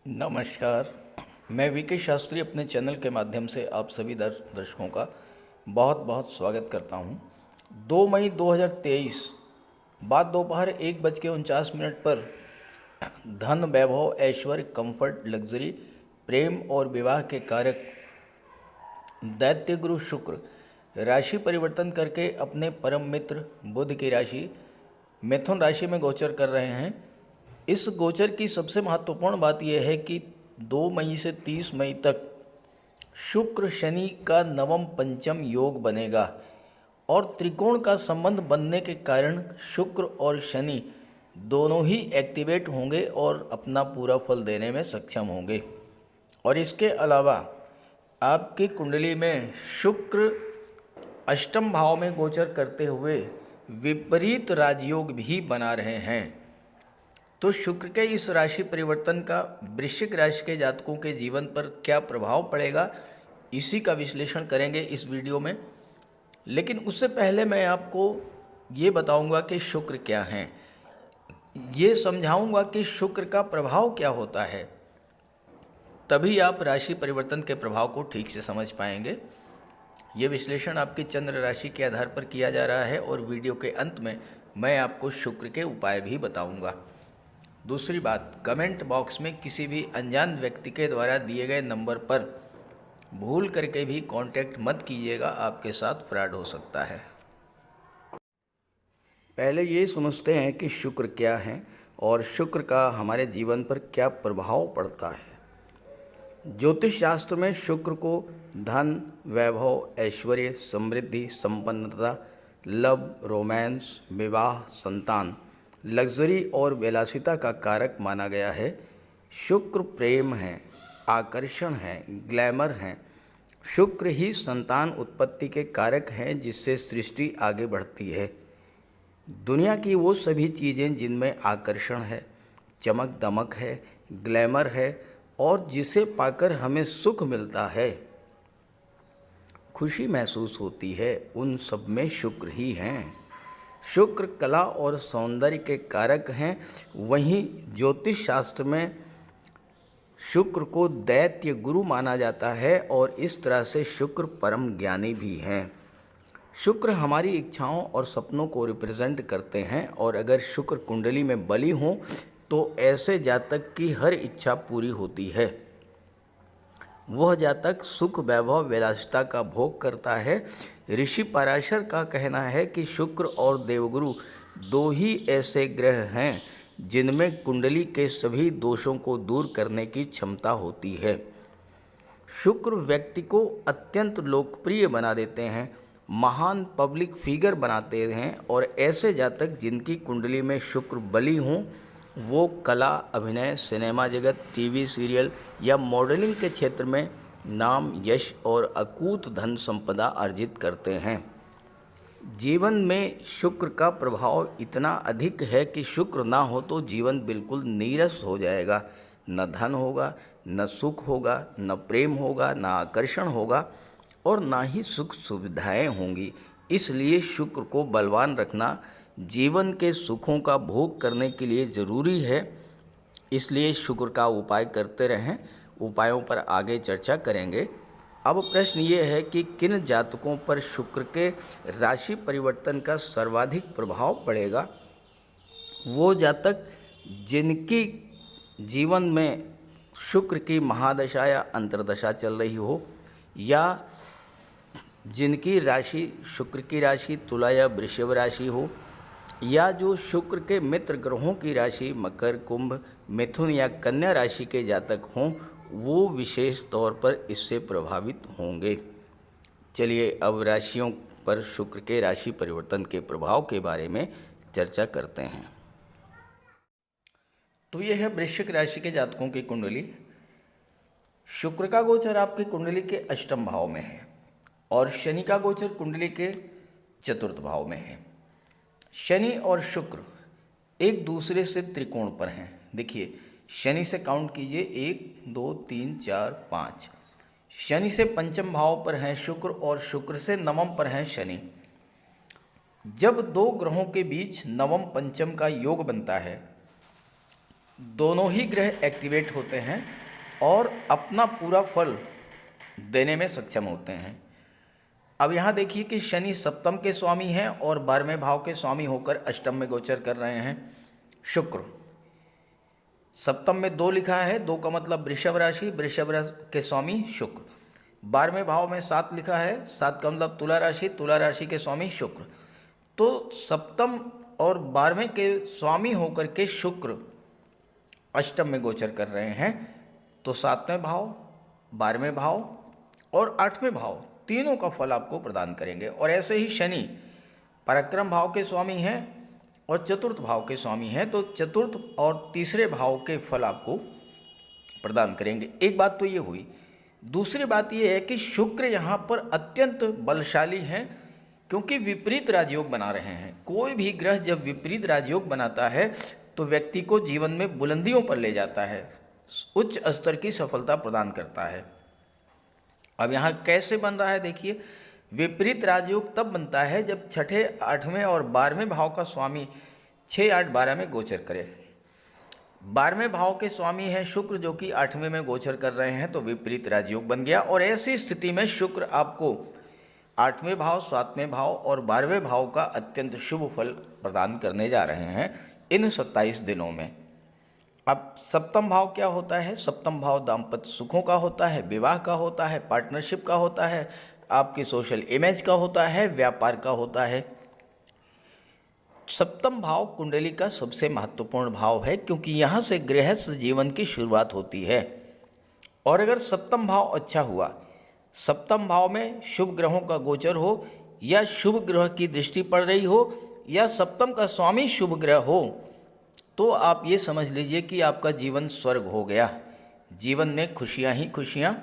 नमस्कार। मैं वीके शास्त्री अपने चैनल के माध्यम से आप सभी दर्शकों का बहुत बहुत स्वागत करता हूं। 2 मई 2023 बाद दोपहर 1:49 पर धन, वैभव, ऐश्वर्य, कंफर्ट, लग्जरी, प्रेम और विवाह के कारक दैत्य गुरु शुक्र राशि परिवर्तन करके अपने परम मित्र बुध की राशि मिथुन राशि में गोचर कर रहे हैं। इस गोचर की सबसे महत्वपूर्ण बात यह है कि 2 मई से 30 मई तक शुक्र शनि का नवम पंचम योग बनेगा और त्रिकोण का संबंध बनने के कारण शुक्र और शनि दोनों ही एक्टिवेट होंगे और अपना पूरा फल देने में सक्षम होंगे। और इसके अलावा आपकी कुंडली में शुक्र अष्टम भाव में गोचर करते हुए विपरीत राजयोग भी बना रहे हैं। तो शुक्र के इस राशि परिवर्तन का वृश्चिक राशि के जातकों के जीवन पर क्या प्रभाव पड़ेगा, इसी का विश्लेषण करेंगे इस वीडियो में। लेकिन उससे पहले मैं आपको ये बताऊंगा कि शुक्र क्या हैं, ये समझाऊंगा कि शुक्र का प्रभाव क्या होता है, तभी आप राशि परिवर्तन के प्रभाव को ठीक से समझ पाएंगे। ये विश्लेषण आपकी चंद्र राशि के आधार पर किया जा रहा है और वीडियो के अंत में मैं आपको शुक्र के उपाय भी बताऊंगा। दूसरी बात, कमेंट बॉक्स में किसी भी अनजान व्यक्ति के द्वारा दिए गए नंबर पर भूल करके भी कांटेक्ट मत कीजिएगा, आपके साथ फ्रॉड हो सकता है। पहले ये समझते हैं कि शुक्र क्या है और शुक्र का हमारे जीवन पर क्या प्रभाव पड़ता है। ज्योतिष शास्त्र में शुक्र को धन, वैभव, ऐश्वर्य, समृद्धि, संपन्नता, लव, रोमांस, विवाह, संतान, लग्जरी और विलासिता का कारक माना गया है। शुक्र प्रेम है, आकर्षण है, ग्लैमर है। शुक्र ही संतान उत्पत्ति के कारक हैं जिससे सृष्टि आगे बढ़ती है। दुनिया की वो सभी चीज़ें जिनमें आकर्षण है, चमक दमक है, ग्लैमर है और जिसे पाकर हमें सुख मिलता है, खुशी महसूस होती है, उन सब में शुक्र ही हैं। शुक्र कला और सौंदर्य के कारक हैं। वहीं ज्योतिष शास्त्र में शुक्र को दैत्य गुरु माना जाता है और इस तरह से शुक्र परम ज्ञानी भी हैं। शुक्र हमारी इच्छाओं और सपनों को रिप्रेजेंट करते हैं और अगर शुक्र कुंडली में बली हों तो ऐसे जातक की हर इच्छा पूरी होती है। वह जातक सुख, वैभव, विलासिता का भोग करता है। ऋषि पराशर का कहना है कि शुक्र और देवगुरु दो ही ऐसे ग्रह हैं जिनमें कुंडली के सभी दोषों को दूर करने की क्षमता होती है। शुक्र व्यक्ति को अत्यंत लोकप्रिय बना देते हैं, महान पब्लिक फिगर बनाते हैं और ऐसे जातक जिनकी कुंडली में शुक्र बली हों वो कला, अभिनय, सिनेमा जगत, टीवी सीरियल या मॉडलिंग के क्षेत्र में नाम, यश और अकूत धन संपदा अर्जित करते हैं। जीवन में शुक्र का प्रभाव इतना अधिक है कि शुक्र ना हो तो जीवन बिल्कुल नीरस हो जाएगा। न धन होगा, न सुख होगा, न प्रेम होगा, न आकर्षण होगा और ना ही सुख सुविधाएं होंगी। इसलिए शुक्र को बलवान रखना जीवन के सुखों का भोग करने के लिए ज़रूरी है। इसलिए शुक्र का उपाय करते रहें। उपायों पर आगे चर्चा करेंगे। अब प्रश्न ये है कि किन जातकों पर शुक्र के राशि परिवर्तन का सर्वाधिक प्रभाव पड़ेगा। वो जातक जिनकी जीवन में शुक्र की महादशा या अंतर्दशा चल रही हो या जिनकी राशि शुक्र की राशि तुला या वृषभ राशि हो या जो शुक्र के मित्र ग्रहों की राशि मकर, कुंभ, मिथुन या कन्या राशि के जातक हों, वो विशेष तौर पर इससे प्रभावित होंगे। चलिए अब राशियों पर शुक्र के राशि परिवर्तन के प्रभाव के बारे में चर्चा करते हैं। तो यह है वृश्चिक राशि के जातकों की कुंडली। शुक्र का गोचर आपकी कुंडली के अष्टम भाव में है और शनि का गोचर कुंडली के चतुर्थ भाव में है। शनि और शुक्र एक दूसरे से त्रिकोण पर हैं। देखिए, शनि से काउंट कीजिए 1 2 3 4 5। शनि से पंचम भाव पर हैं शुक्र और शुक्र से नवम पर हैं शनि। जब दो ग्रहों के बीच नवम पंचम का योग बनता है दोनों ही ग्रह एक्टिवेट होते हैं और अपना पूरा फल देने में सक्षम होते हैं। अब यहाँ देखिए कि शनि सप्तम के स्वामी हैं और 12वें भाव के स्वामी होकर अष्टम में गोचर कर रहे हैं। शुक्र सप्तम में 2 लिखा है, 2 का मतलब वृषभ राशि, वृषभ राशि के स्वामी शुक्र। 12वें भाव में 7 लिखा है, 7 का मतलब तुला राशि, तुला राशि के स्वामी शुक्र। तो सप्तम और 12वें के स्वामी होकर के शुक्र अष्टम में गोचर कर रहे हैं। तो 7वें भाव, 12वें भाव और 8वें भाव तीनों का फल आपको प्रदान करेंगे। और ऐसे ही शनि पराक्रम भाव के स्वामी हैं और चतुर्थ भाव के स्वामी हैं, तो चतुर्थ और तीसरे भाव के फल आपको प्रदान करेंगे। एक बात तो ये हुई। दूसरी बात ये है कि शुक्र यहाँ पर अत्यंत बलशाली हैं, क्योंकि विपरीत राजयोग बना रहे हैं। कोई भी ग्रह जब विपरीत राजयोग बनाता है तो व्यक्ति को जीवन में बुलंदियों पर ले जाता है, उच्च स्तर की सफलता प्रदान करता है। अब यहाँ कैसे बन रहा है देखिए, विपरीत राजयोग तब बनता है जब छठे, 8वें और 12वें भाव का स्वामी 6, 8, 12 में गोचर करे। 12वें भाव के स्वामी हैं शुक्र, जो कि 8वें में गोचर कर रहे हैं, तो विपरीत राजयोग बन गया। और ऐसी स्थिति में शुक्र आपको 8वें भाव, 7वें भाव और 12वें भाव का अत्यंत शुभ फल प्रदान करने जा रहे हैं इन 27 दिनों में। अब सप्तम भाव क्या होता है? सप्तम भाव दाम्पत्य सुखों का होता है, विवाह का होता है, पार्टनरशिप का होता है, आपकी सोशल इमेज का होता है, व्यापार का होता है। सप्तम भाव कुंडली का सबसे महत्वपूर्ण भाव है, क्योंकि यहाँ से गृहस्थ जीवन की शुरुआत होती है। और अगर सप्तम भाव अच्छा हुआ, सप्तम भाव में शुभ ग्रहों का गोचर हो या शुभ ग्रह की दृष्टि पड़ रही हो या सप्तम का स्वामी शुभ ग्रह हो, तो आप ये समझ लीजिए कि आपका जीवन स्वर्ग हो गया। जीवन में खुशियाँ ही खुशियाँ।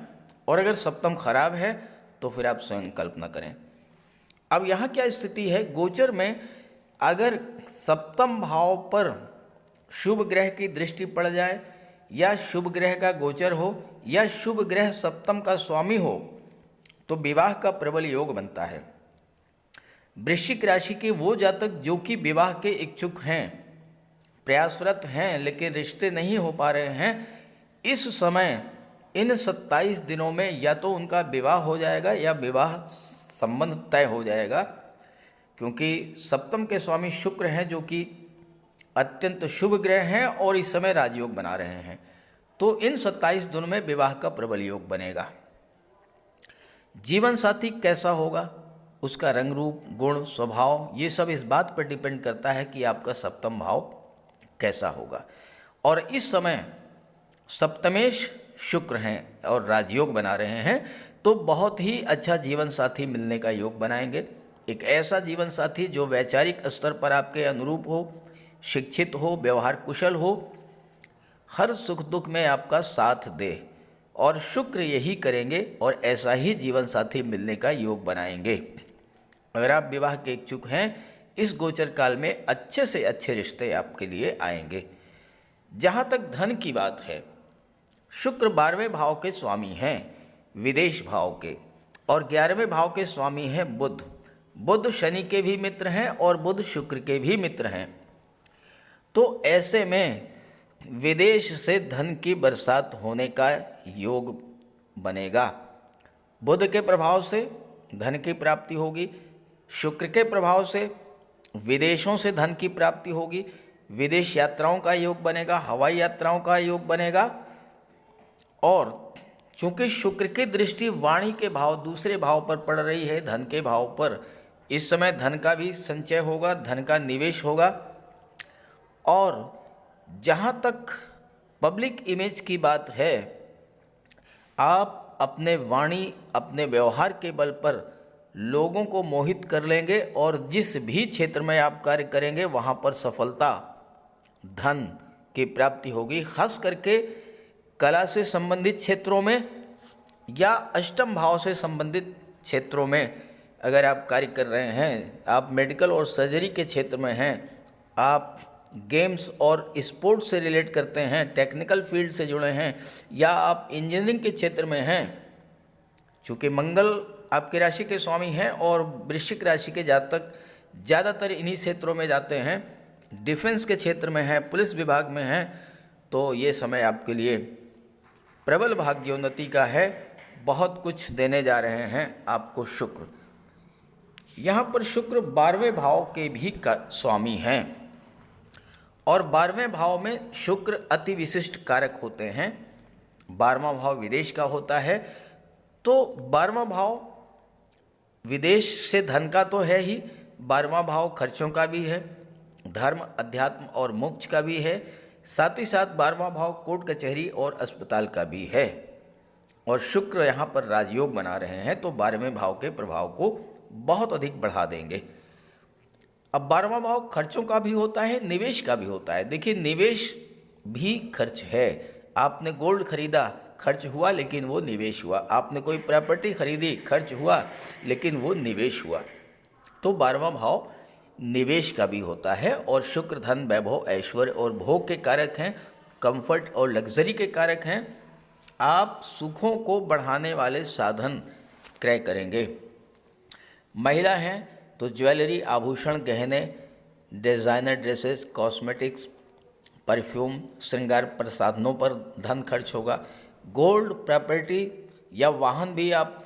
और अगर सप्तम खराब है तो फिर आप स्वयं कल्पना करें। अब यहाँ क्या स्थिति है, गोचर में अगर सप्तम भाव पर शुभ ग्रह की दृष्टि पड़ जाए या शुभ ग्रह का गोचर हो या शुभ ग्रह सप्तम का स्वामी हो, तो विवाह का प्रबल योग बनता है। वृश्चिक राशि के वो जातक जो कि विवाह के इच्छुक हैं, प्रयासरत हैं, लेकिन रिश्ते नहीं हो पा रहे हैं, इस समय इन 27 दिनों में या तो उनका विवाह हो जाएगा या विवाह संबंध तय हो जाएगा, क्योंकि सप्तम के स्वामी शुक्र हैं जो कि अत्यंत शुभ ग्रह हैं और इस समय राजयोग बना रहे हैं। तो इन 27 दिनों में विवाह का प्रबल योग बनेगा। जीवन साथी कैसा होगा, उसका रंग रूप, गुण, स्वभाव, ये सब इस बात पर डिपेंड करता है कि आपका सप्तम भाव कैसा होगा। और इस समय सप्तमेश शुक्र हैं और राजयोग बना रहे हैं, तो बहुत ही अच्छा जीवन साथी मिलने का योग बनाएंगे। एक ऐसा जीवन साथी जो वैचारिक स्तर पर आपके अनुरूप हो, शिक्षित हो, व्यवहार कुशल हो, हर सुख दुख में आपका साथ दे, और शुक्र यही करेंगे और ऐसा ही जीवन साथी मिलने का योग बनाएंगे। अगर आप विवाह के इच्छुक हैं, इस गोचर काल में अच्छे से अच्छे रिश्ते आपके लिए आएंगे। जहाँ तक धन की बात है, शुक्र 12वें भाव के स्वामी हैं, विदेश भाव के, और 11वें भाव के स्वामी हैं बुध। बुध शनि के भी मित्र हैं और बुध शुक्र के भी मित्र हैं। तो ऐसे में विदेश से धन की बरसात होने का योग बनेगा। बुध के प्रभाव से धन की प्राप्ति होगी, शुक्र के प्रभाव से विदेशों से धन की प्राप्ति होगी, विदेश यात्राओं का योग बनेगा, हवाई यात्राओं का योग बनेगा। और चूंकि शुक्र की दृष्टि वाणी के भाव, दूसरे भाव पर पड़ रही है, धन के भाव पर, इस समय धन का भी संचय होगा, धन का निवेश होगा। और जहाँ तक पब्लिक इमेज की बात है, आप अपने वाणी, अपने व्यवहार के बल पर लोगों को मोहित कर लेंगे और जिस भी क्षेत्र में आप कार्य करेंगे वहाँ पर सफलता, धन की प्राप्ति होगी। खास करके कला से संबंधित क्षेत्रों में या अष्टम भाव से संबंधित क्षेत्रों में अगर आप कार्य कर रहे हैं, आप मेडिकल और सर्जरी के क्षेत्र में हैं, आप गेम्स और स्पोर्ट्स से रिलेट करते हैं, टेक्निकल फील्ड से जुड़े हैं, या आप इंजीनियरिंग के क्षेत्र में हैं, चूँकि मंगल आपके राशि के स्वामी हैं और वृश्चिक राशि के जातक ज़्यादातर इन्हीं क्षेत्रों में जाते हैं, डिफेंस के क्षेत्र में हैं, पुलिस विभाग में हैं, तो ये समय आपके लिए प्रबल भाग्योन्नति का है, बहुत कुछ देने जा रहे हैं आपको शुक्र। यहाँ पर शुक्र 12वें भाव के भी स्वामी हैं और 12वें भाव में शुक्र अति विशिष्ट कारक होते हैं। 12वां भाव विदेश का होता है, तो 12वां भाव विदेश से धन का तो है ही, 12वां भाव खर्चों का भी है, धर्म, अध्यात्म और मोक्ष का भी है, साथ ही साथ 12वां भाव कोर्ट कचहरी और अस्पताल का भी है। और शुक्र यहाँ पर राजयोग बना रहे हैं, तो 12वें भाव के प्रभाव को बहुत अधिक बढ़ा देंगे। अब 12वां भाव खर्चों का भी होता है, निवेश का भी होता है। देखिए, निवेश भी खर्च है। आपने गोल्ड खरीदा, खर्च हुआ, लेकिन वो निवेश हुआ। आपने कोई प्रॉपर्टी खरीदी, खर्च हुआ, लेकिन वो निवेश हुआ। तो 12वां भाव निवेश का भी होता है। और शुक्र धन, वैभव, ऐश्वर्य और भोग के कारक हैं, कंफर्ट और लग्जरी के कारक हैं। आप सुखों को बढ़ाने वाले साधन क्रय करेंगे। महिला हैं तो ज्वेलरी, आभूषण, गहने, डिज़ाइनर ड्रेसेस, कॉस्मेटिक्स, परफ्यूम, श्रृंगार प्रसाधनों पर धन खर्च होगा। गोल्ड, प्रॉपर्टी या वाहन भी आप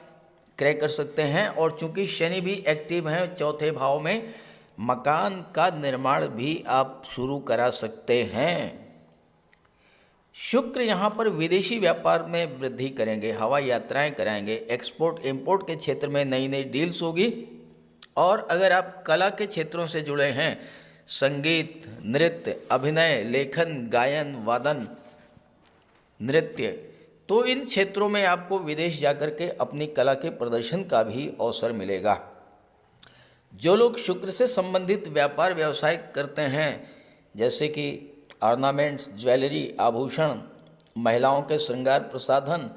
क्रय कर सकते हैं। और चूंकि शनि भी एक्टिव हैं 4थे भाव में, मकान का निर्माण भी आप शुरू करा सकते हैं। शुक्र यहाँ पर विदेशी व्यापार में वृद्धि करेंगे, हवाई यात्राएं कराएंगे, एक्सपोर्ट इंपोर्ट के क्षेत्र में नई नई डील्स होगी। और अगर आप कला के क्षेत्रों से जुड़े हैं, संगीत, नृत्य, अभिनय, लेखन, गायन, वादन, नृत्य, तो इन क्षेत्रों में आपको विदेश जाकर के अपनी कला के प्रदर्शन का भी अवसर मिलेगा। जो लोग शुक्र से संबंधित व्यापार व्यवसाय करते हैं, जैसे कि ऑर्नामेंट्स, ज्वेलरी, आभूषण, महिलाओं के श्रृंगार प्रसाधन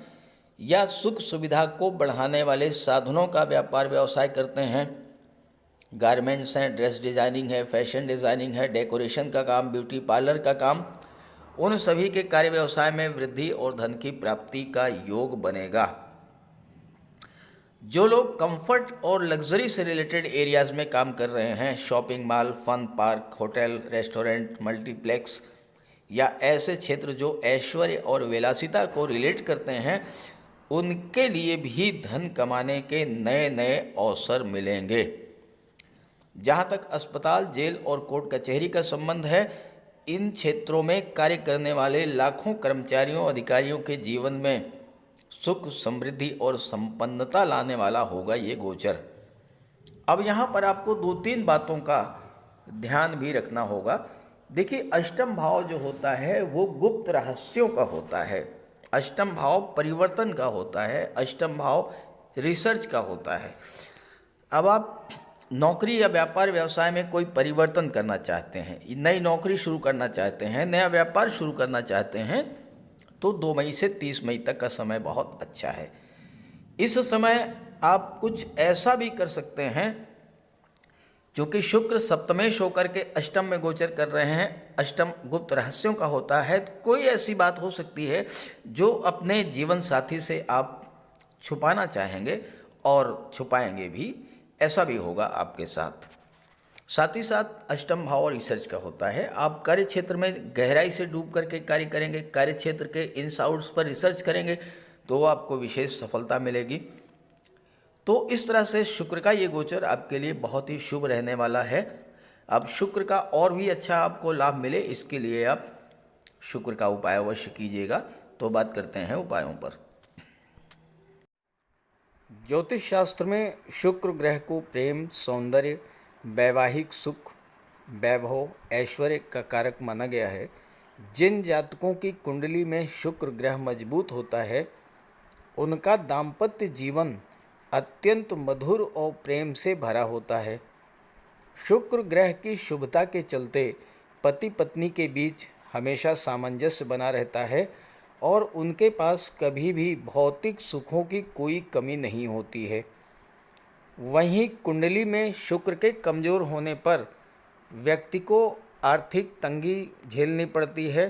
या सुख सुविधा को बढ़ाने वाले साधनों का व्यापार व्यवसाय करते हैं, गारमेंट्स हैं, ड्रेस डिज़ाइनिंग है, फैशन डिज़ाइनिंग है, डेकोरेशन का काम, ब्यूटी पार्लर का काम, उन सभी के कार्य व्यवसाय में वृद्धि और धन की प्राप्ति का योग बनेगा। जो लोग कंफर्ट और लग्जरी से रिलेटेड एरियाज़ में काम कर रहे हैं, shopping mall, fun park, hotel, restaurant, multiplex या ऐसे क्षेत्र जो ऐश्वर्य और विलासिता को रिलेट करते हैं, उनके लिए भी धन कमाने के नए नए अवसर मिलेंगे। जहाँ तक अस्पताल, जेल और कोर्ट कचहरी का संबंध है, इन क्षेत्रों में कार्य करने वाले लाखों कर्मचारियों, अधिकारियों के जीवन में सुख, समृद्धि और संपन्नता लाने वाला होगा ये गोचर। अब यहाँ पर आपको 2-3 बातों का ध्यान भी रखना होगा। देखिए, अष्टम भाव जो होता है वो गुप्त रहस्यों का होता है, अष्टम भाव परिवर्तन का होता है, अष्टम भाव रिसर्च का होता है। अब आप नौकरी या व्यापार व्यवसाय में कोई परिवर्तन करना चाहते हैं, नई नौकरी शुरू करना चाहते हैं, नया व्यापार शुरू करना चाहते हैं, तो 2 मई से 30 मई तक का समय बहुत अच्छा है। इस समय आप कुछ ऐसा भी कर सकते हैं, क्योंकि शुक्र सप्तमेश होकर के अष्टम में गोचर कर रहे हैं, अष्टम गुप्त रहस्यों का होता है। तो कोई ऐसी बात हो सकती है जो अपने जीवन साथी से आप छुपाना चाहेंगे और छुपाएंगे भी, ऐसा भी होगा आपके साथ। साथ ही साथ अष्टम भाव और रिसर्च का होता है। आप कार्य क्षेत्र में गहराई से डूब करके कार्य करेंगे, कार्य क्षेत्र के इन्स आउट्स पर रिसर्च करेंगे, तो आपको विशेष सफलता मिलेगी। तो इस तरह से शुक्र का ये गोचर आपके लिए बहुत ही शुभ रहने वाला है। अब शुक्र का और भी अच्छा आपको लाभ मिले, इसके लिए आप शुक्र का उपाय अवश्य कीजिएगा। तो बात करते हैं उपायों पर। ज्योतिष शास्त्र में शुक्र ग्रह को प्रेम, सौंदर्य, वैवाहिक सुख, वैभव, ऐश्वर्य का कारक माना गया है। जिन जातकों की कुंडली में शुक्र ग्रह मजबूत होता है, उनका दाम्पत्य जीवन अत्यंत मधुर और प्रेम से भरा होता है। शुक्र ग्रह की शुभता के चलते पति पत्नी के बीच हमेशा सामंजस्य बना रहता है और उनके पास कभी भी भौतिक सुखों की कोई कमी नहीं होती है। वहीं कुंडली में शुक्र के कमज़ोर होने पर व्यक्ति को आर्थिक तंगी झेलनी पड़ती है।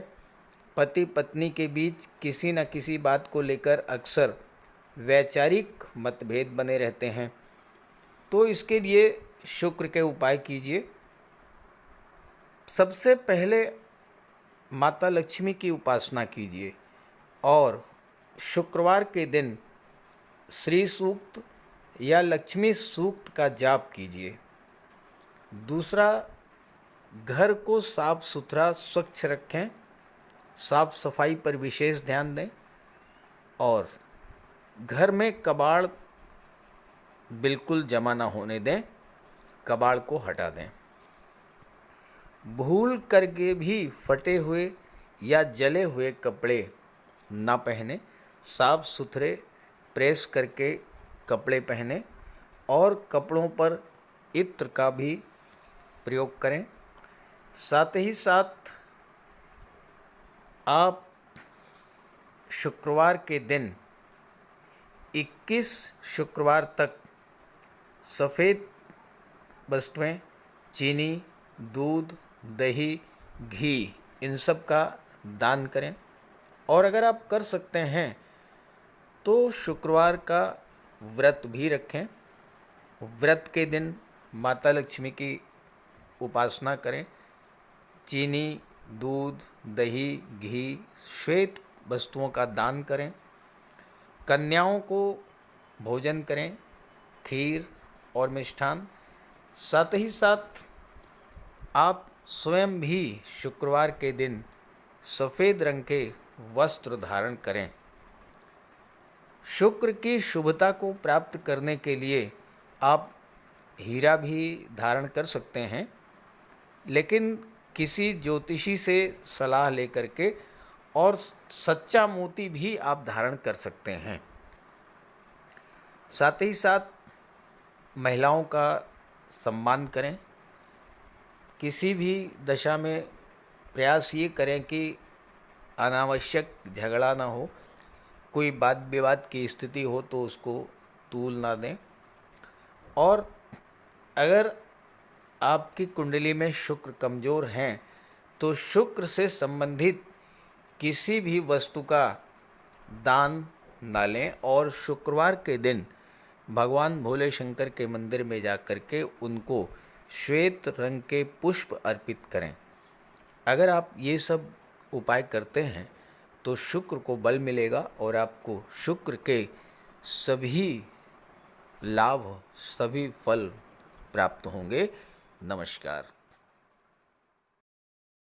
पति पत्नी के बीच किसी न किसी बात को लेकर अक्सर वैचारिक मतभेद बने रहते हैं। तो इसके लिए शुक्र के उपाय कीजिए। सबसे पहले माता लक्ष्मी की उपासना कीजिए और शुक्रवार के दिन श्री सूक्त या लक्ष्मी सूक्त का जाप कीजिए। दूसरा, घर को साफ सुथरा स्वच्छ रखें, साफ सफाई पर विशेष ध्यान दें और घर में कबाड़ बिल्कुल जमा ना होने दें, कबाड़ को हटा दें। भूल करके भी फटे हुए या जले हुए कपड़े ना पहने, साफ सुथरे प्रेस करके कपड़े पहने और कपड़ों पर इत्र का भी प्रयोग करें। साथ ही साथ आप शुक्रवार के दिन 21 शुक्रवार तक सफ़ेद वस्तुएं, चीनी, दूध, दही, घी, इन सब का दान करें। और अगर आप कर सकते हैं तो शुक्रवार का व्रत भी रखें। व्रत के दिन माता लक्ष्मी की उपासना करें। चीनी, दूध, दही, घी, श्वेत वस्तुओं का दान करें। कन्याओं को भोजन करें, खीर और मिष्ठान। साथ ही साथ आप स्वयं भी शुक्रवार के दिन सफ़ेद रंग के वस्त्र धारण करें। शुक्र की शुभता को प्राप्त करने के लिए आप हीरा भी धारण कर सकते हैं, लेकिन किसी ज्योतिषी से सलाह लेकर के, और सच्चा मोती भी आप धारण कर सकते हैं। साथ ही साथ महिलाओं का सम्मान करें। किसी भी दशा में प्रयास ये करें कि अनावश्यक झगड़ा ना हो, कोई वाद विवाद की स्थिति हो तो उसको तूल ना दें। और अगर आपकी कुंडली में शुक्र कमज़ोर हैं तो शुक्र से संबंधित किसी भी वस्तु का दान ना लें और शुक्रवार के दिन भगवान भोले शंकर के मंदिर में जाकर के उनको श्वेत रंग के पुष्प अर्पित करें। अगर आप ये सब उपाय करते हैं तो शुक्र को बल मिलेगा और आपको शुक्र के सभी लाभ, सभी फल प्राप्त होंगे। नमस्कार।